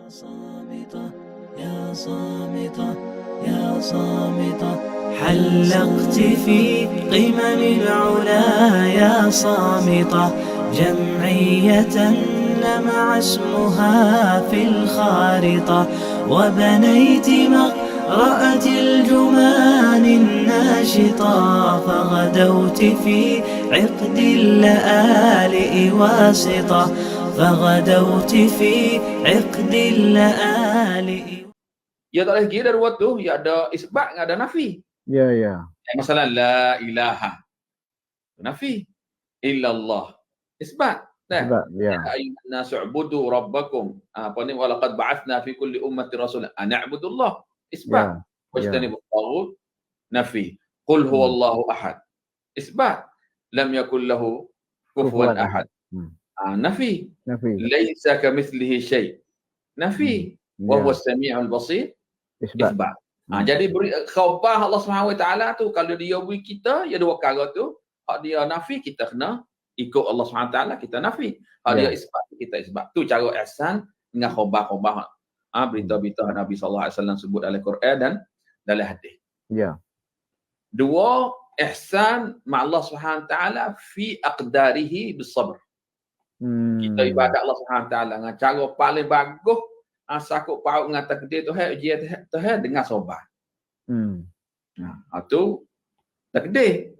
صامتة يا صامتة يا صامتة حلقت في قمم العلا يا صامتة جمعية لمع اسمها في الخارطة وبنيت مقرأة الجمان الناشطة فغدوت في عقد اللآلئ واسطة فغدوت في عقد اللآلئ. Ya tak boleh kira dua tu, ya ada isbat dengan ada nafi. Ya, ya. Masalah la ilaha. Nafi. Illallah. Isbat. Sebab, ya. Ya ayyuhan nasu ubudu rabbakum. Apa ni walaqad ba'athna fi kulli ummati rasulan an na'budullah. Isbat. Wajtanibut taghut. Nafi. Qul huwallahu ahad. Isbat. Lam yakul lahu kufuwan ahad. Nafi. Laisa kamithlihi syai'. Nafi. Wa huwa as-sami'ul basir. Isbat. Jadi beri khabar Allah Subhanahu Wa Taala tu kalau dia beri kita ya dua perkara tu, hak dia nafi kita kena ikut Allah Subhanahu Wa Taala kita nafi. Hak dia isbat kita isbat. Tu cara ihsan dengan khabar-khabar. Berita-berita Nabi sallallahu alaihi wasallam sebut dalam Quran dan dalam hadis. Ya. Dua, ihsan ma Allah Subhanahu Wa Taala fi aqdarihi bis-sabr. Kita ibadat Allah Subhanahu Wa Taala dengan cara paling bagus sakut paut dengan takdir Tuhan, ujian Tuhan dengan sabar. Tu takdir.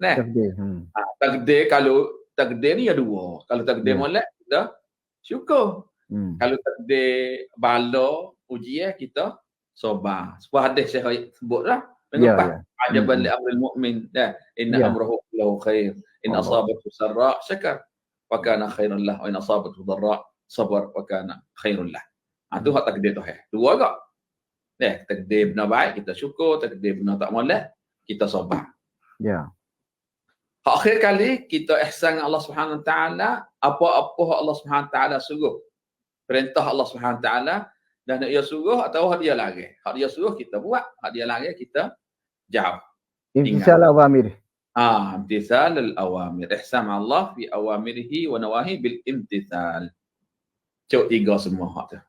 Takdir kalau takdir ni ya dua. Kalau takdir molek kita syukur. Kalau takdir bala ujian kita sabar. Sebuah hadis saya sebutlah. Mengapa? Ajaban li amril mu'min. Inna amrahu lahu khair. In asabathu sarra syakar wa kana khairan lah. Wa in asabathu dharra sabar wa kana khairan lah. Itu hak takdir Tuhan. Dua agak. Takdir benar baik, kita syukur. Takdir benar tak molek, kita sabar. Ya. Hak akhir kali, kita ihsan Allah Subhanahu Wa Taala, apa-apa Allah Subhanahu Wa Taala suruh. Perintah Allah Subhanahu Wa Taala, dan dia suruh atau hak dia larang. Hak dia suruh, kita buat. Hak dia larang, kita jauh. Imtisal awamir. Imtisal al-awamir. Ihsan Allah fi awamirihi wa nawahi bil imtisal. Cuk tiga semua hak tu.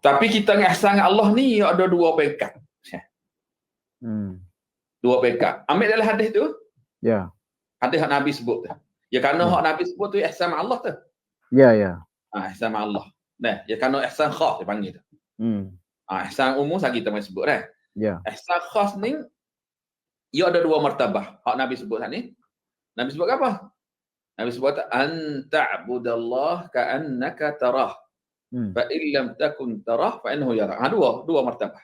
Tapi kita ihsan Allah ni ada dua peringkat. Dua peringkat. Ambil dalam hadis tu. Ya. Hadis hak Nabi sebut tu. Ya kerana hak Nabi sebut tu ihsan Allah tu. Ya, ya. Ihsan Allah. Ya kerana ihsan khas dia panggil tu. Ihsan umum lagi kita main sebut dah. Ya. Ihsan khas ni ia ada dua martabah. Hak Nabi sebut ni. Nabi sebut apa? Nabi sebut an ta'budallah ka'annaka tarah. Fa in lam takun tarah fa innahu yarah. Dua martabah.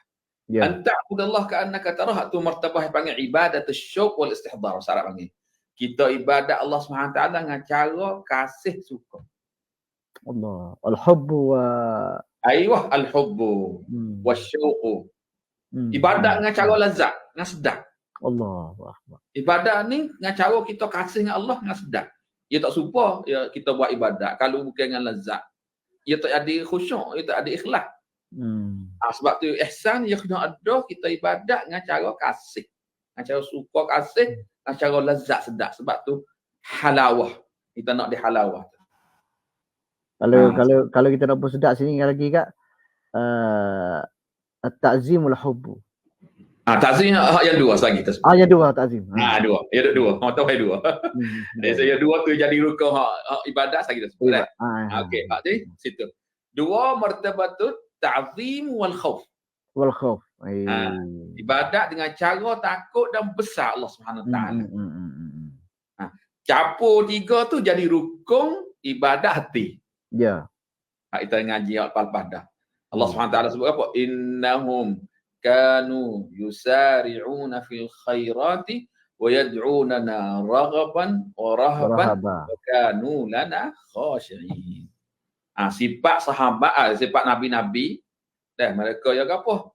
An ta'budallah ka'annaka tarah tu martabah yang panggil ibadatus syauq wal istihdar. Syarat panggil. Kita ibadat Allah Subhanahu Taala dengan cara kasih suka. Allah. Al-hubbu wa al-hubbu wasyauq. Ibadat dengan cara lazat, dengan sedap. Allah. Ibadat ni dengan cara kita kasih dengan Allah dengan sedap. Ia tak supa ya kita buat ibadat kalau bukan dengan lazat. Ia tak ada khusyuk, ia tak ada ikhlas. Sebab tu ihsan ia kena ada kita ibadat dengan cara kasih. Dengan cara suka kasih, dengan cara lazat sedap. Sebab tu halawah. Kita nak di halawah. Kalau kita nak pun sedap sini lagi kak at-ta'zim wal hubbu. Ta'zim yang dua lagi kita sebut. Yang dua ta'zim. Dua. Ya dua. Tahu dua. Saya dua tu jadi rukun ibadat lagi kita sebut. Okey, hak tu situ. Dua martabatut ta'zim wal khauf. Wal khauf. Ibadat dengan cara takut dan besar Allah Subhanahu Wa Taala. Capur tiga tu jadi rukun ibadat hati. Ya. Kita ngaji al-Fatihah dah. Allah Subhanahu Wa Taala sebut apa? Innahum kanu yusari'una fil khairati wa yad'unana raghaban wa rahaban wa kanu lana khashi'in. Sifat sahabat, sifat nabi-nabi mereka yang apa?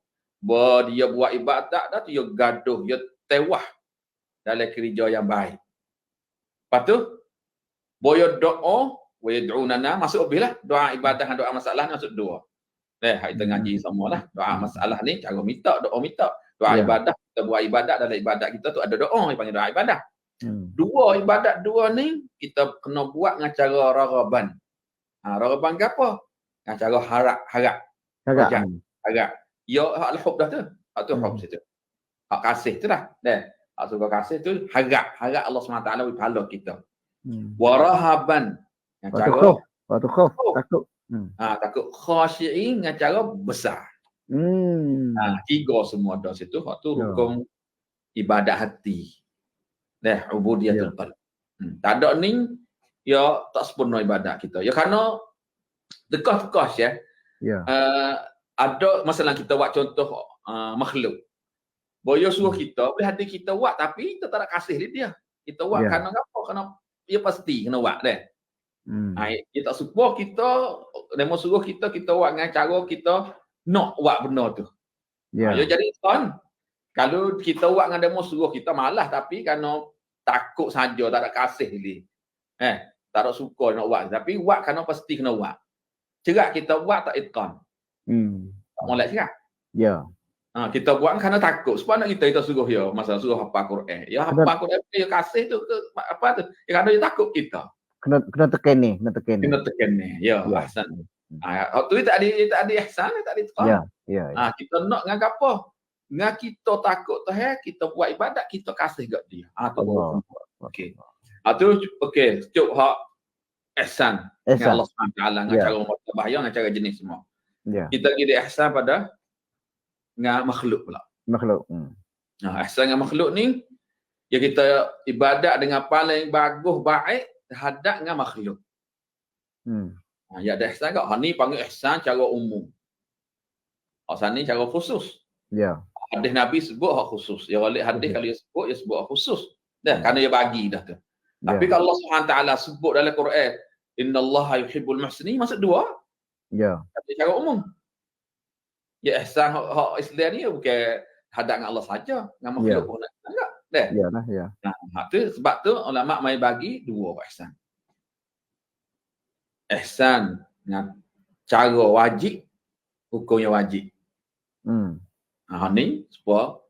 Dia buat ibadat dah tu dia gaduh, dia tewah dalam kerja yang baik. Lepas tu boyo doa wa yad'unana masuk obihlah doa ibadah dan doa masalah masuk dua. Kita ngaji semualah. Doa masalah ni cara minta, doa minta. Doa ibadah, kita buat ibadat dalam ibadat kita tu ada doa yang panggil doa ibadah. Dua ibadat dua ni kita kena buat dengan cara raghaban. Raghaban ke apa? dengan cara harap Agak. rajak harap ya hak al-hub dah tu. Hak tu hub situ. Hak kasih tu dah. Hak suka kasih tu harap Allah SWT beri pahala kita. Warahaban dengan Waktu cara khauf. Waktu khauf. Khauf. Takut. takut khasyi'in dengan cara besar. Tiga semua dah situ. Hak tu Ya. rukun ibadat hati. Ubudiyatul qalb. Tak ada ni ya tak sempurna ibadat kita. Ya kerana tekah-tekah ya. Ya. Ada masalah kita buat contoh makhluk. Boyo suruh kita, boleh hati kita buat tapi kita tak nak kasih dia. Kita buat Ya. kerana apa? Kerana dia pasti kena buat dah. Dia tak suka kita, demo suruh kita buat dengan cara kita nak buat benda tu. Ya. Ya jadi kan kalau kita buat dengan demo suruh kita malas tapi kerana takut saja tak ada kasih dia. Tak ada suka nak buat tapi buat kerana pasti kena buat. Cerak kita buat tak itqan. Tak molek cerak. Ya. Kita buat kerana takut. Sebab nak kita suruh ya masa suruh hafal Quran. Ya hafal Quran ya kasih tu ke apa tu? Ya kerana dia takut kita. Kena tekan ni. Kena tekan ni. Ya, ahsan. Tu tak ada ihsan, tak ada itqan. Ya. Kita nak dengan apa? Dengan kita takut tu kita buat ibadat, kita kasih kat dia. Tu okey. Tu okey, cuk hak ihsan. Dengan Allah SWT dengan cara martabah dengan cara jenis semua. Ya. Kita kira ihsan pada dengan makhluk pula. Makhluk. Ihsan dengan makhluk ni ya kita ibadat dengan paling bagus baik terhadap dengan makhluk. Ya ada ihsan kat. Ni panggil ihsan cara umum. Ihsan ni cara khusus. Ya. Hadis Nabi sebut hak khusus. Ya walik hadis kalau dia sebut hak khusus. Kerana dia bagi dah tu. Tapi kalau Allah SWT sebut dalam Quran, innallaha yuhibbul muhsinin, maksud dua. Ya. Tapi cara umum. Ya ihsan hak Islam ni bukan hadap dengan Allah saja, dengan makhluk pun enggak. Ya. Tu sebab tu ulama mai bagi dua ihsan. Ihsan dengan cara wajib, hukumnya wajib. Ni supaya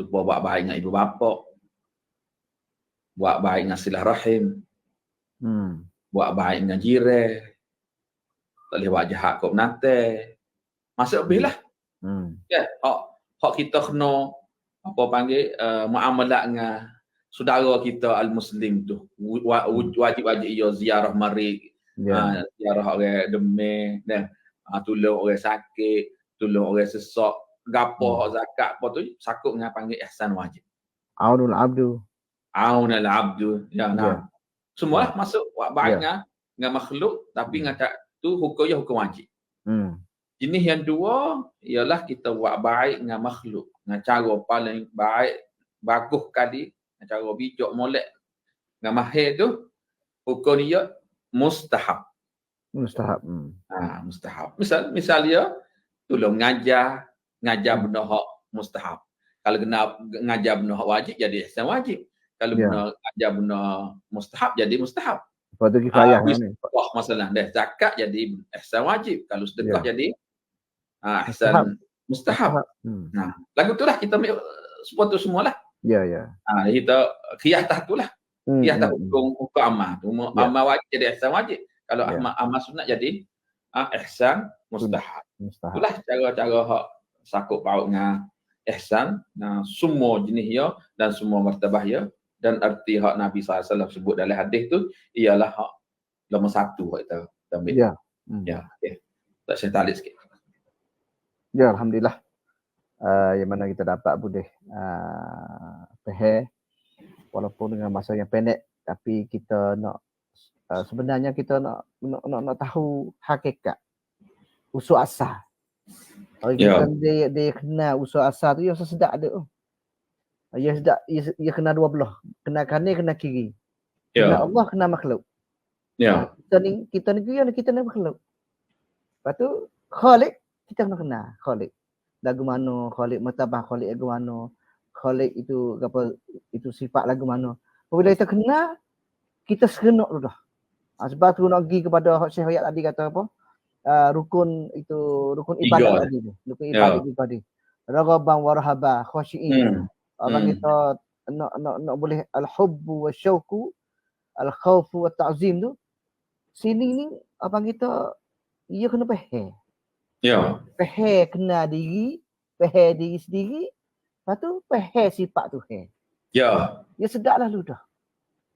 buat baik dengan ibu bapa. Buat baik dengan silaturahim. Buat baik dengan jiran. Tak boleh buat jahat kat penatih. Masuk lebih lah. Hak kita kena apa panggil muamalah dengan saudara kita al-muslim tu. Wajib-wajib ia ziarah marid. Ziarah orang demam dan tolong orang sakit, tolong orang sesak, gapo zakat apa tu sakut dengan panggil ihsan wajib. Aunul abdu. Semua masuk buat baik dengan makhluk tapi dengan tu hukumnya hukum wajib. Jenis yang dua ialah kita buat baik dengan makhluk dengan cara paling baik bagus kali dengan cara bijak molek dengan mahir tu hukum dia mustahab. Mustahab. Misal dia tolong ngajar benda hak mustahab. Kalau kena ngajar benda hak wajib jadi ihsan wajib. Kalau benda ngajar benda mustahab jadi mustahab. Fardu kifayah ni. Masalah zakat jadi ihsan wajib. Kalau sedekah jadi ihsan mustahab. Lagu tu lah kita support tu semualah. Ya. Kita qiyas tu lah. Qiyas hukum amal. Amal wajib jadi ihsan wajib. Kalau amal sunat jadi ihsan mustahab. Itulah cara-cara hak sakut paut dengan ihsan, semua jenis dia dan semua martabah dia dan arti hak Nabi SAW sebut dalam hadis tu ialah hak nombor satu hak kita ambil. Okay. Tak saya tarik sikit. Ya, alhamdulillah. Yang mana kita dapat boleh faham walaupun dengan masa yang pendek tapi kita nak sebenarnya kita nak tahu hakikat usul asal. Dia kena usul asal tu, dia sedap ada. Dia sedap, dia kena dua belah. Kena kanan, kena kiri. Kena Allah, kena makhluk. Kita ni makhluk. Lepas tu, Khalik, kita kena kenal. Khalik. Lagu mana, Khalik martabah, Khalik lagu mana. Khalik itu apa? Itu sifat lagu mana. Apabila kita kenal, kita serenok tu dah. Sebab tu nak pergi kepada Syekh Hayat tadi kata apa? Rukun ibadat tadi tu. Rukun ibadat tadi. Raghaban wa rahaba khashiin. Orang kita nak boleh al-hubbu wasyauqu, al-khawfu wa ta'zim tu. Sini ni apa kita ia kena faham. Ya. Faham kenal diri, faham diri sendiri, lepas tu faham sifat Tuhan. Ya. Dia sedap lah lu dah.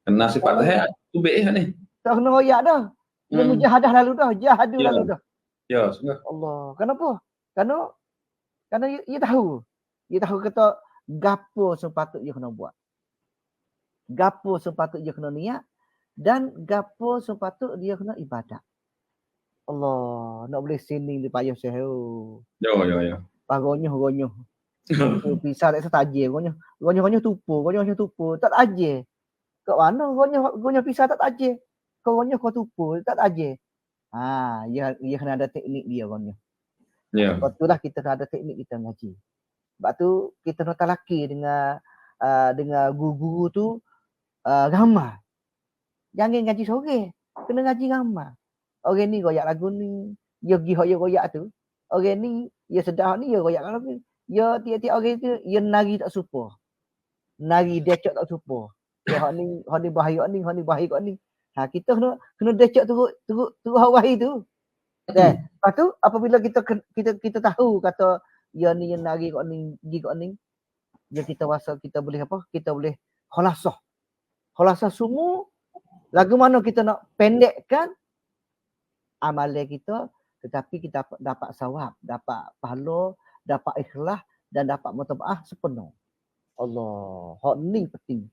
Kena sifat Tuhan tu baik ni. Tak kena royak dah. Dia mujahadah lalu dah, jahadu Ya. lalu dah. Ya, sungguh. Allah. Kenapa? Kerana ia tahu. Dia tahu kata gapo sepatut dia kena buat. Gapo sepatut dia kena niat dan gapo sepatut dia kena ibadat. Allah, nak boleh sini di payah saya. Ya. Gonyoh. Pisah tak setajir gonyoh tupu. Tak aje. Kat mana gonyoh pisah tak aje. Kau gonyoh kau tupu, tak aje. Dia kena ada teknik dia gonyoh. Ya. Sebab itulah kita ada teknik kita ngaji. Sebab tu kita nak talaki dengan guru-guru tu gambar. Jangan ngaji sore. Kena ngaji gambar. Orang ni goyak lagu ni. Dia pergi hok dia goyak tu. Orang ni, dia sedar ni, dia goyak lagu ni. Dia tiap-tiap orang tu, dia nari tak supa. Nari decok tak supa. Hok ni bahaya ni. Kita kena decok turut hawahi tu. Lepas tu, apabila kita tahu kata, dia ni yang nari kok ni, pergi kok ni. Dia kita rasa kita boleh apa? Kita boleh khalasah. Khalasah semua. Lagu mana kita nak pendekkan amalan kita, tetapi kita dapat sawab, dapat pahala, dapat ikhlas dan dapat mutabaah sepenuh. Allah, hak ni penting.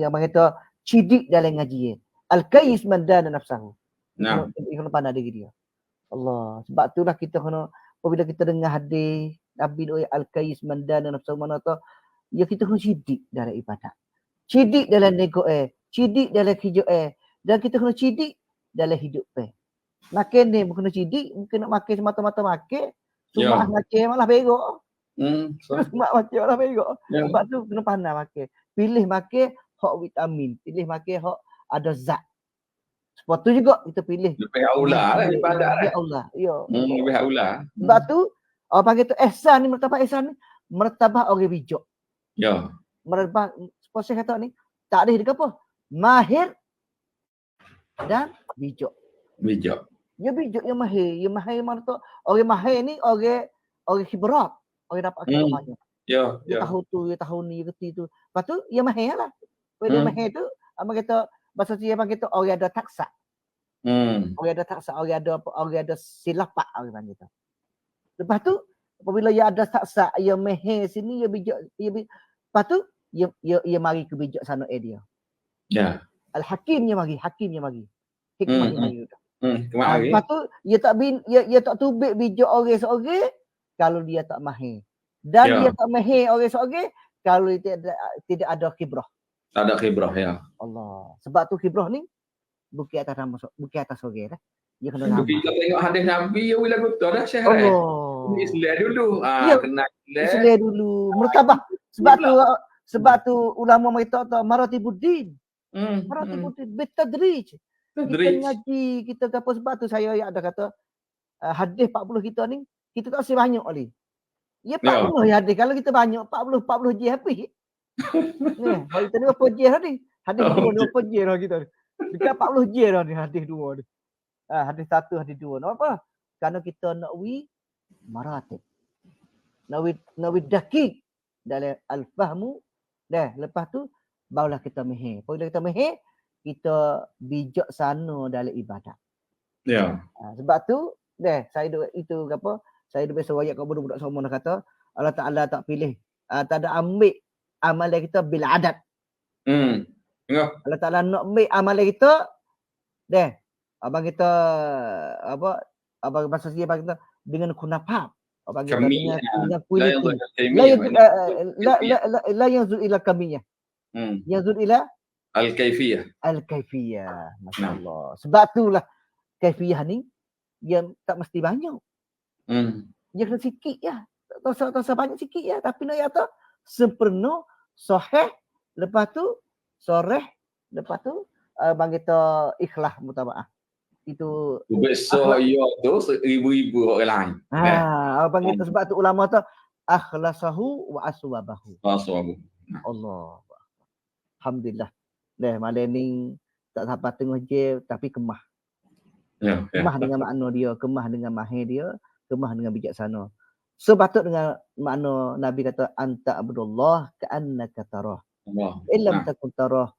Abang kata cidik dalam ngaji. Al-Qais man dana nafsahu. Nah. Kena pandai diri dia. Allah, sebab itulah kita kena apabila kita dengar hadis Nabi doa Al-Qais man dana nafsahu mana tu, ya kita kena cidik dalam ibadat. Cidik dalam nego cidik dalam hidup dan kita kena cidik dalam hidup Makin ni bukan cidik, mungkin nak makan semata-mata makan. Cuma makan malah berok. Cuma makan malah berok. Sebab tu kena pandai makan. Pilih makan hak vitamin, pilih makan hak ada zat. Sebab tu juga kita pilih. Lebih aula lah ibadat. Lebih aula. Ya. Lebih aula. Sebab tu orang panggil tu ihsan ni, martabah orang bijak. Ya. Martabah, sebab saya kata ni, tak ada dia apa? Mahir dan bijak. Bijak. Dia bijak yang mahir. Yang mahir mana tu? Orang mahir ni orang khibrat. Orang dapat khibrat banyak. Ya. Dia tahu tu, dia tahu ni, dia kerti tu. Lepas tu, dia mahir lah. Dia mahir tu, apa kata, bahasa dia panggil tu, orang ada taksa. Orang ada taksa, orang ada silapat, orang panggil tu. Lepas tu, apabila dia ada taksa, dia mahir sini, dia bijak. Lepas tu, dia mari ke bijak sana dia. Ya. Al-Hakimnya mari. Hikmahnya mari. Lepas tu dia tak tubik bijak orang seorang kalau dia tak mahir. Dan dia tak mahir orang seorang kalau dia tidak ada khibrah. Tak ada khibrah ya. Allah. Sebab tu khibrah ni bukan atas seorang dah. Dia kena lama. Kita tengok hadis Nabi ya bila betul dah Syekh. Allah. Islam dulu. Kena Islam dulu. Mertabah. Sebab tu ulama mereka kata maratibuddin. Maratibuddin bitadrij. Kita ngaji, kita apa sebab tu saya ada kata hadis 40 kita ni, kita tak banyak oleh. Ya 40 ya hadis. Kalau kita banyak 40 je habis. Ni, hari tadi apa je tadi? Hadis 2 apa je dah kita. Dekat 40 je dah ni hadis 2 ni. Hadis 1, hadis 2. Kenapa? Kerana kita nak maratib. Nak dakik dalam al-fahmu. Lepas tu barulah kita mahir. Apabila kita mahir, kita bijak sana dalam ibadat. Ya. Sebab tu, saya biasa royak kat budak-budak semua nak kata, Allah Ta'ala tak pilih, tak ada ambil amalan kita bila adat. Allah Ta'ala nak ambil amalan kita, abang kita, abang bahasa dia abang kita, dengan kunafah. Abang kita dengan kulit. La yanzur ila kamiyah. Yanzur ila Al-Kaifiyah. Masya Allah. Sebab itulah kaifiyah ni yang tak mesti banyak. Dia kena sikit ya. Tak usah banyak sikit ya. Tapi nak kata sempurna, sahih, lepas tu soreh, lepas tu bang kita ikhlas mutabaah. Itu besar ya tu ribu-ribu orang lain. Bang kita sebab tu ulama tu akhlasahu wa aswabahu. Allah. Alhamdulillah. Malam ni tak sampai tengah je tapi kemah. Ya, ya. Kemah dengan makna dia, kemah dengan mahir dia, kemah dengan bijaksana. Sepatut dengan makna Nabi kata anta abdullah ka'annaka tarah. Allah. Illam Nah, takun tarah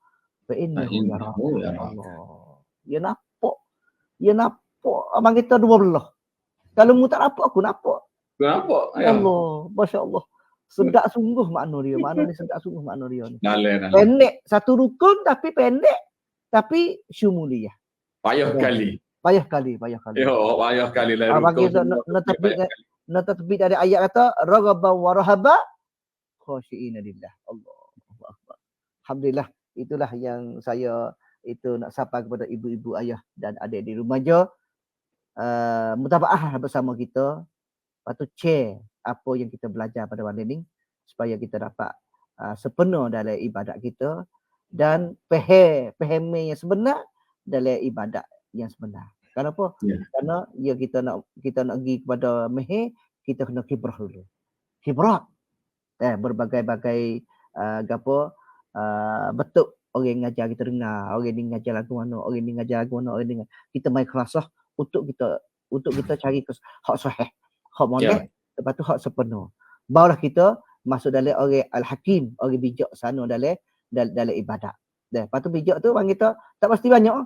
fa innahu yarah. innahu yaraka. Allah. Dia nampak. Dia nampak abang kita dua belah. Kalau mu tak nampak aku nampak. Kenapa? Ya. Allah, masya-Allah. Sedap sungguh makna dia. Makna ni sedap sungguh makna dia ni. Nale. Pendek, satu rukun tapi pendek tapi syumuliyah. Payah kali. Payah kali. Yo, payah kali lah. Bagi terbit dari ayat kata raghaban wa rahaba khashi'ina lillah. Allahu akbar. Alhamdulillah, itulah yang saya itu nak sapa kepada ibu-ibu, ayah dan adik di rumah je. Mutabaah bersama kita. Lepas tu share apa yang kita belajar pada malam ni supaya kita dapat sepenuh dalam ibadat kita dan faham yang sebenar dalam ibadat yang sebenar. Kenapa? Ya. Karena kita nak pergi kepada mahir, kita kena kibrah dulu. Kibrah. Berbagai-bagai betul orang ngajar kita dengar, orang ni ngajar lagu mana, orang ni ngajar lagu mana, orang ni kita main kelasah untuk kita cari hak sahih, hak molek, lepas tu hak sepenuh. Barulah kita masuk dalam orang al-hakim, orang bijak sana dalam ibadat. Lepas tu bijak tu orang kita tak pasti banyak.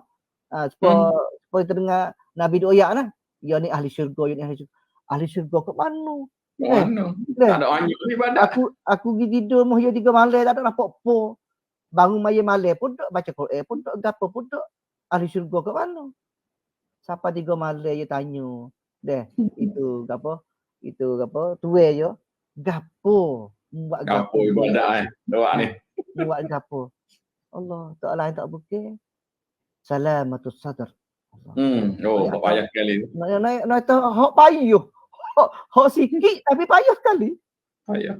Supaya kita dengar Nabi doa lah. Ya ni ahli syurga, ya ni ahli syurga. Ahli syurga ke mana? Mana? Tak ada banyak ibadat. Aku pergi tidur mohon 3 malam tak ada nampak apa. Bangun malam pun tak baca Quran pun tak gapo pun tak. Ahli syurga ke mana? Siapa 3 malam dia tanya. Itu gapo? Tuai je. Gapo? Buat gapo ibadat doa ni. Buat gapo? Allah tak lain tak bukan. Salamatus sadr. Payah sekali. Nak hak payuh. Hak sikit tapi payah sekali. Payah.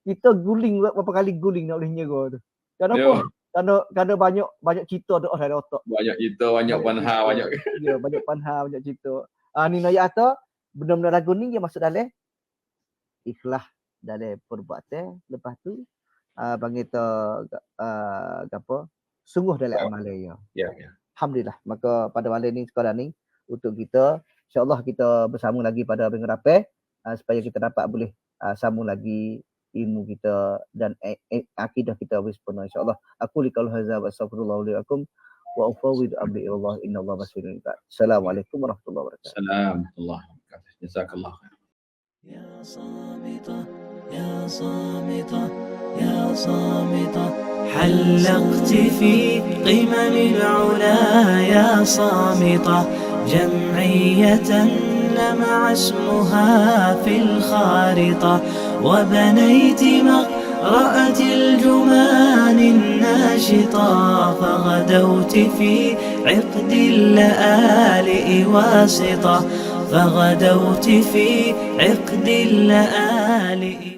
Kita guling berapa kali guling nak boleh nyerah tu. Kenapa? Kerana banyak cerita doa dalam otak. Banyak cerita, banyak panha, banyak. Ya, banyak panha, banyak cerita. Ni ayat tu benar-benar lagu ni dia masuk dalam ikhlas dalam perbuatan. Lepas tu bang kita apa? Sungguh dalam amalan dia. Ya. Alhamdulillah. Maka pada malam ni sekarang ni untuk kita insya-Allah kita bersama lagi pada minggu depan supaya kita dapat boleh sambung lagi ilmu kita dan akidah kita bersempurna insya-Allah. Aku liqaul hadza wa astaghfirullah li lakum wa ufawwidu amri ila Allah innallaha basirun bil ibad. Assalamualaikum warahmatullahi wabarakatuh. Assalamualaikum warahmatullahi wabarakatuh. Jazakallah khair. يا صامتة يا صامتة يا صامتة حلقت في قمم العلا يا صامتة جمعية لمع اسمها في الخارطة وبنيت مقرأة الجمان الناشطة فغدوت في عقد اللآلئ واسطة فغدوت في عقد اللآلئ